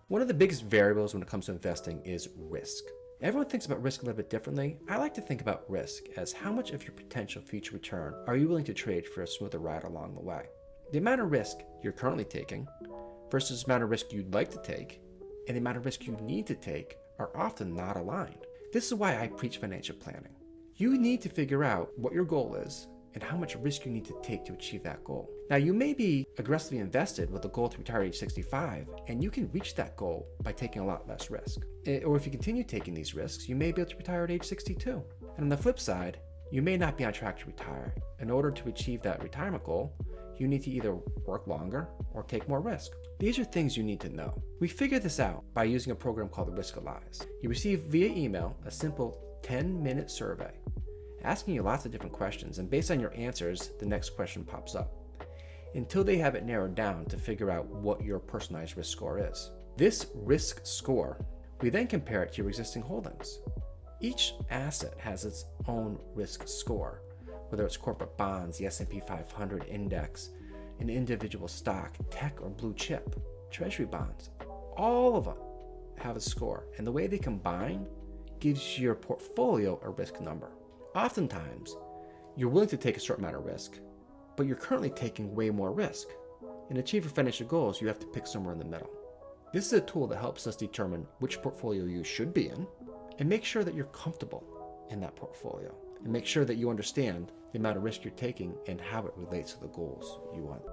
One of the biggest variables when it comes to investing is risk. Everyone thinks about risk a little bit differently. I like to think about risk as how much of your potential future return are you willing to trade for a smoother ride along the way. The amount of risk you're currently taking versus the amount of risk you'd like to take and the amount of risk you need to take are often not aligned. This is why I preach financial planning. You need to figure out what your goal is and how much risk you need to take to achieve that goal. Now, you may be aggressively invested with a goal to retire at age 65, and you can reach that goal by taking a lot less risk. Or if you continue taking these risks, you may be able to retire at age 62. And on the flip side, you may not be on track to retire. In order to achieve that retirement goal, you need to either work longer or take more risk. These are things you need to know. We figured this out by using a program called the Riskalyze. You receive via email a simple 10-minute survey asking you lots of different questions, and based on your answers, the next question pops up until they have it narrowed down to figure out what your personalized risk score is. This risk score, we then compare it to your existing holdings. Each asset has its own risk score, whether it's corporate bonds, the S&P 500 index, an individual stock, tech or blue chip, treasury bonds. All of them have a score, and the way they combine gives your portfolio a risk number. Oftentimes, you're willing to take a certain amount of risk, but you're currently taking way more risk. And to achieve your financial goals, you have to pick somewhere in the middle. This is a tool that helps us determine which portfolio you should be in and make sure that you're comfortable in that portfolio and make sure that you understand the amount of risk you're taking and how it relates to the goals you want.